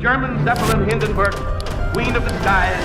German Zeppelin Hindenburg, Queen of the Skies.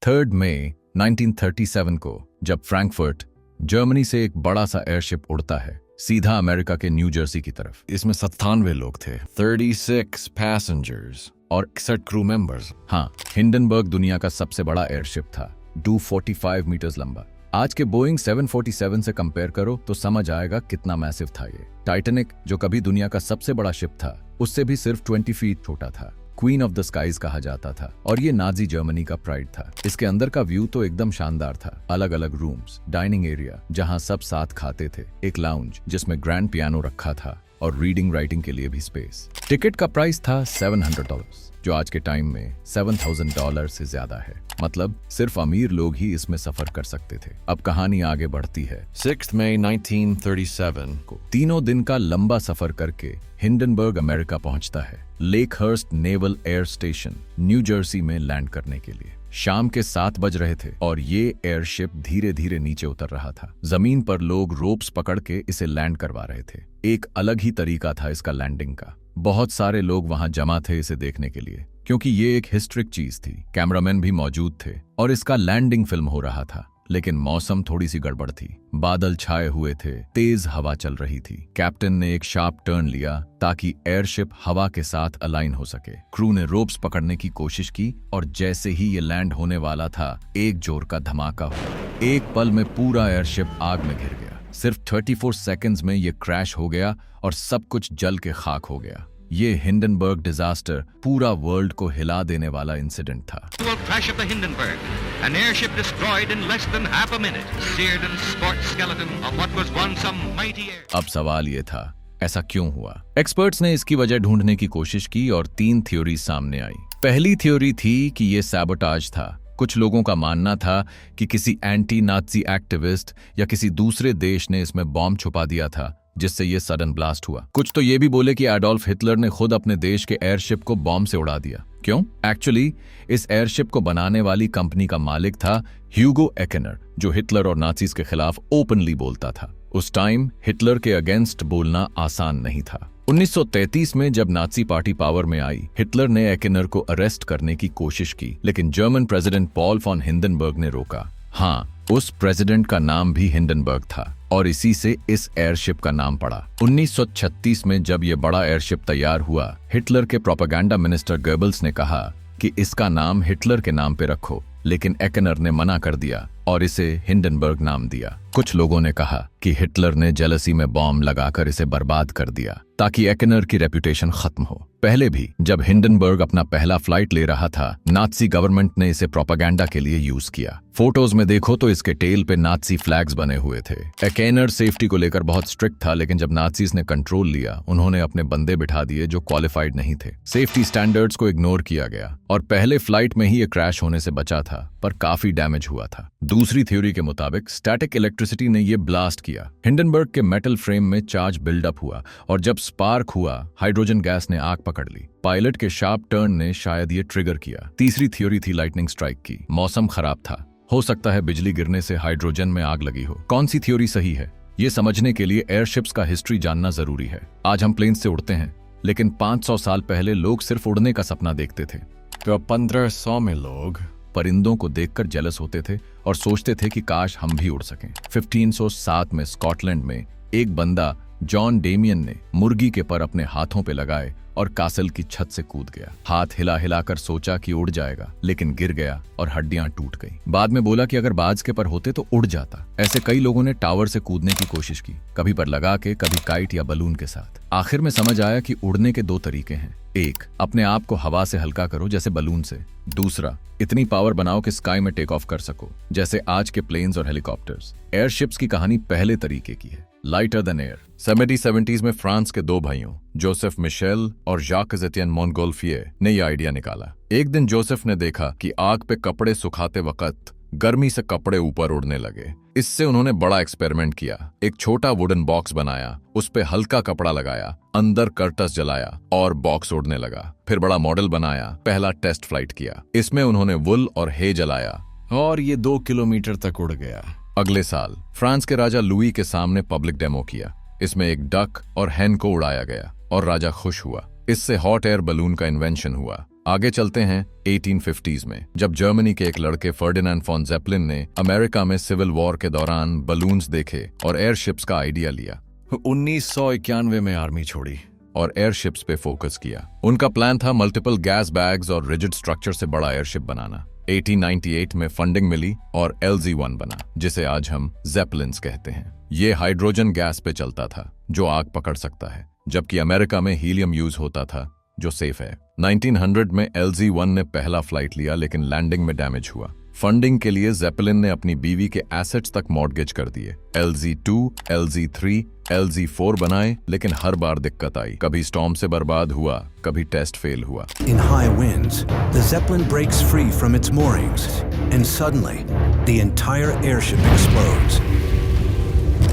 3 मई 1937 को जब Frankfurt Germany से एक बड़ा सा एयरशिप उड़ता है सीधा अमेरिका के न्यू जर्सी की तरफ। इसमें 97 लोग थे, 36 पैसेंजर्स और 61 क्रू मेंबर्स। हाँ, हिंडनबर्ग दुनिया का सबसे बड़ा एयरशिप था, 245 मीटर्स लंबा। आज के बोइंग 747 से कंपेयर करो तो समझ आएगा कितना मैसिव था ये। टाइटैनिक, जो कभी दुनिया का सबसे बड़ा शिप था, उससे भी सिर्फ 20 फीट छोटा था। क्वीन ऑफ द स्काईज कहा जाता था और ये नाजी जर्मनी का प्राइड था। इसके अंदर का व्यू तो एकदम शानदार था। अलग अलग रूम्स, डाइनिंग एरिया जहां सब साथ खाते थे, एक लाउंज जिसमें ग्रैंड पियानो रखा था और रीडिंग राइटिंग के लिए भी स्पेस। टिकट का प्राइस था $700, जो आज के टाइम में $7,000 से ज्यादा है। मतलब सिर्फ अमीर लोग ही इसमें सफर कर सकते थे। अब कहानी आगे बढ़ती है। 6 मई 1937 को तीनों दिन का लंबा सफर करके हिंडनबर्ग अमेरिका पहुंचता है, Lakehurst naval air station New Jersey में लैंड करने के लिए। शाम के 7 बज रहे थे और ये एयरशिप धीरे धीरे नीचे उतर रहा था। जमीन पर लोग रोप्स पकड़ के इसे लैंड करवा रहे थे। एक अलग ही तरीका था इसका लैंडिंग का। बहुत सारे लोग वहां जमा थे इसे देखने के लिए, क्योंकि ये एक हिस्ट्रिक चीज थी। कैमरामैन भी मौजूद थे और इसका लैंडिंग फिल्म हो रहा था। लेकिन मौसम थोड़ी सी गड़बड़ थी। बादल छाए हुए थे, तेज हवा चल रही थी। कैप्टन ने एक शार्प टर्न लिया ताकि एयरशिप हवा के साथ अलाइन हो सके। क्रू ने रोप्स पकड़ने की कोशिश की और जैसे ही ये लैंड होने वाला था, एक जोर का धमाका हुआ। एक पल में पूरा एयरशिप आग में घिर गया। सिर्फ 34 सेकंड्स में ये क्रैश हो गया और सब कुछ जल के खाक हो गया। ये हिंडनबर्ग डिजास्टर पूरा वर्ल्ड को हिला देने वाला इंसिडेंट था। Crash of the Hindenburg, an airship destroyed in less than half a minute, seared and scorched skeleton of what was once a mighty air. अब सवाल ये था, ऐसा क्यों हुआ? एक्सपर्ट्स ने इसकी वजह ढूंढने की कोशिश की और 3 थ्योरी सामने आई। पहली थ्योरी थी कि ये सैबोटाज था। कुछ लोगों का मानना था कि किसी एंटी नाजी एक्टिविस्ट या किसी दूसरे देश ने इसमें बॉम्ब छुपा दिया था, जिससे ये सडन ब्लास्ट हुआ। कुछ तो ये भी बोले कि एडोल्फ हिटलर ने खुद अपने देश के एयरशिप को बॉम्ब से उड़ा दिया। क्यों? एक्चुअली इस एयरशिप को बनाने वाली कंपनी का मालिक था ह्यूगो एकेनर, जो हिटलर और नाजीज के खिलाफ ओपनली बोलता था। उस टाइम हिटलर के अगेंस्ट बोलना आसान नहीं था। 1933 में जब नाजी पार्टी पावर में आई, हिटलर ने एकेनर को अरेस्ट करने की कोशिश की, लेकिन German president Paul von Hindenburg ने रोका। हाँ, उस प्रेसिडेंट का नाम भी हिंडनबर्ग था और इसी से इस एयरशिप का नाम पड़ा। 1936 में जब यह बड़ा एयरशिप तैयार हुआ, हिटलर के प्रोपेगेंडा मिनिस्टर गोेबल्स ने कहा कि इसका नाम हिटलर के नाम पे रखो, लेकिन एकेनर ने मना कर दिया और इसे हिंडनबर्ग नाम दिया। कुछ लोगों ने कहा कि हिटलर ने जेलसी में बॉम्ब लगाकर इसे बर्बाद कर दिया ताकि एकेनर की रेपुटेशन खत्म हो। पहले भी जब हिंडनबर्ग अपना पहला फ्लाइट ले रहा था, नाजी गवर्नमेंट ने इसे प्रोपेगेंडा के लिए यूज किया। फोटोज में देखो तो इसके टेल पे नाजी फ्लैग्स बने हुए थे। एकेनर सेफ्टी को लेकर बहुत स्ट्रिक्ट था, लेकिन जब नाजीज ने कंट्रोल लिया, उन्होंने अपने बंदे बिठा दिए जो क्वालिफाइड नहीं थे। सेफ्टी स्टैंडर्ड्स को इग्नोर किया गया और पहले फ्लाइट में ही ये क्रैश होने से बचा था, पर काफी डैमेज हुआ था। दूसरी थ्योरी के मुताबिक स्टैटिक इलेक्ट्रिसिटी ने ये ब्लास्ट किया। हिंडनबर्ग के मेटल फ्रेम में चार्ज बिल्डअप हुआ और जब स्पार्क हुआ, हाइड्रोजन गैस ने आग पकड़ ली। पायलट के शार्प टर्न ने शायद ये ट्रिगर किया। तीसरी थ्योरी थी लाइटनिंग स्ट्राइक की। मौसम खराब था, हो सकता है बिजली गिरने से हाइड्रोजन में आग लगी हो। कौन सी थ्योरी सही है, ये समझने के लिए एयरशिप्स का हिस्ट्री जानना जरूरी है। आज हम प्लेन से उड़ते हैं, लेकिन 500 साल पहले लोग सिर्फ उड़ने का सपना देखते थे। तो अब 1500 में लोग परिंदों को देखकर जेलस होते थे और सोचते थे कि काश हम भी उड़ सकें। 1507 में स्कॉटलैंड में एक बंदा जॉन डेमियन ने मुर्गी के पर अपने हाथों पे लगाए और कासल की छत से कूद गया। हाथ हिला हिलाकर सोचा कि उड़ जाएगा, लेकिन गिर गया और हड्डियां टूट गई। बाद में बोला कि अगर बाज के पर होते तो उड़ जाता। ऐसे कई लोगों ने टावर से कूदने की कोशिश की, कभी पर लगा के, कभी काइट या बलून के साथ। आखिर में समझ आया कि उड़ने के 2 तरीके हैं। एक, अपने आप को हवा से हल्का करो जैसे बलून से। दूसरा, इतनी पावर बनाओ कि स्काई में टेक ऑफ कर सको, जैसे आज के प्लेन्स और हेलीकॉप्टर्स। एयरशिप्स की कहानी पहले तरीके की है, लाइटर देन एयर। 70s में फ्रांस के 2 भाइयों जोसेफ मिशेल और जाक एटियन मोंटगोल्फियर ने यह आइडिया निकाला। एक दिन जोसेफ ने देखा कि आग पे कपड़े सुखाते वक्त गर्मी से कपड़े ऊपर उड़ने लगे। इससे उन्होंने बड़ा एक्सपेरिमेंट किया। एक छोटा वुडन बॉक्स बनाया, उस पे हल्का कपड़ा लगाया, अंदर कर्टस जलाया और बॉक्स उड़ने लगा। फिर बड़ा मॉडल बनाया, पहला टेस्ट फ्लाइट किया। इसमें उन्होंने वुल और हे जलाया और ये 2 किलोमीटर तक उड़ गया। अगले साल फ्रांस के राजा लुई के सामने पब्लिक डेमो किया। इसमें एक डक और हैन को उड़ाया गया और राजा खुश हुआ। इससे हॉट एयर बलून का इन्वेंशन हुआ। आगे चलते हैं 1850s में, जब जर्मनी के एक लड़के फर्डिनेंड फॉन ज़ेपेलिन ने अमेरिका में सिविल वॉर के दौरान बलून्स देखे और एयरशिप्स का आइडिया लिया। 1991 में आर्मी छोड़ी और एयरशिप्स पे फोकस किया। उनका प्लान था मल्टीपल गैस बैग्स और रिजिड स्ट्रक्चर से बड़ा एयरशिप बनाना। 1898 में फंडिंग मिली और LZ-1 बना, जिसे आज हम ज़ेपेलिन्स कहते हैं। ये हाइड्रोजन गैस पे चलता था जो आग पकड़ सकता है, जबकि अमेरिका में हीलियम यूज होता था जो सेफ है। 1900 में LZ-1 ने पहला फ्लाइट लिया, लेकिन लैंडिंग में डैमेज हुआ। फंडिंग के लिए ज़ेपेलिन ने अपनी बीवी के एसेट्स तक मॉर्गेज कर दिए। LZ-2, LZ-3, LZ-4 बनाए, लेकिन हर बार दिक्कत आई। कभी स्टॉर्म से बर्बाद हुआ, कभी टेस्ट फेल हुआ। In high winds, the Zeppelin breaks free from its moorings, and suddenly, the entire airship explodes.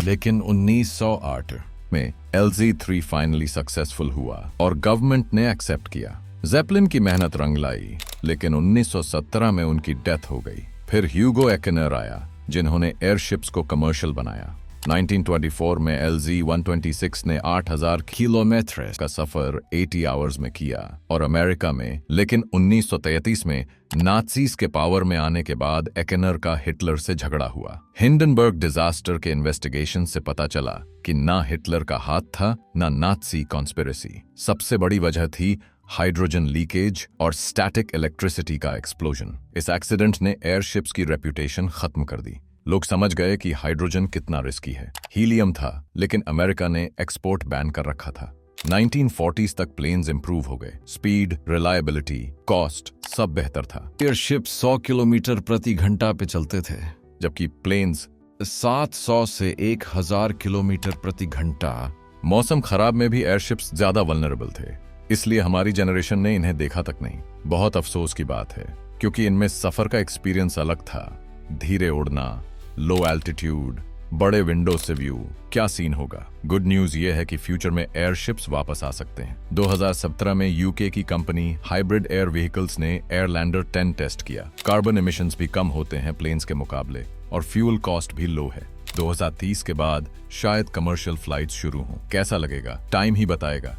लेकिन 1908 में LZ-3 फाइनली सक्सेसफुल हुआ और गवर्नमेंट ने एक्सेप्ट किया। ज़ेपेलिन की मेहनत रंग लाई, लेकिन 1917 में उनकी डेथ हो गई। फिर ह्यूगो एकेनर आया, जिन्होंने एयरशिप्स को कमर्शियल बनाया। 1924 में LZ-126 ने 8000 किलोमीटर का सफर 80 आवर्स में किया और अमेरिका में, लेकिन 1933 में नाज़ीज़ के पावर में आने के बाद एकेनर का हिटलर से झगड़ा हुआ। हिंडनबर्ग डिजास्टर के इन्वेस्टिगेशन से पता चला कि ना हिटलर का हाथ था, ना नाज़ी कॉन्स्पिरेसी। सबसे बड़ी वजह थी हाइड्रोजन लीकेज और स्टैटिक इलेक्ट्रिसिटी का एक्सप्लोजन। इस एक्सीडेंट ने एयरशिप्स की रेप्यूटेशन खत्म कर दी। लोग समझ गए कि हाइड्रोजन कितना रिस्की है। हीलियम था, लेकिन अमेरिका ने एक्सपोर्ट बैन कर रखा था। 1940s तक प्लेन्स इंप्रूव हो गए। स्पीड, रिलायबिलिटी, कॉस्ट सब बेहतर था। एयरशिप 100 किलोमीटर प्रति घंटा पे चलते थे, जबकि प्लेन्स 700 से 1000 किलोमीटर प्रति घंटा। मौसम खराब में भी एयरशिप्स ज्यादा वल्नरेबल थे, इसलिए हमारी जनरेशन ने इन्हें देखा तक नहीं। बहुत अफसोस की बात है, क्योंकि इनमें सफर का एक्सपीरियंस अलग था। धीरे उड़ना, लो एल्टीट्यूड, बड़े विंडो से व्यू, क्या सीन होगा। गुड न्यूज ये है कि फ्यूचर में एयरशिप्स वापस आ सकते हैं। 2017 में यूके की कंपनी हाइब्रिड एयर व्हीकल्स ने एयरलैंडर 10 टेस्ट किया। कार्बन एमिशंस भी कम होते हैं प्लेन्स के मुकाबले और फ्यूल कॉस्ट भी लो है। 2030 के बाद शायद कमर्शियल फ्लाइट्स शुरू हों। कैसा लगेगा टाइम ही बताएगा।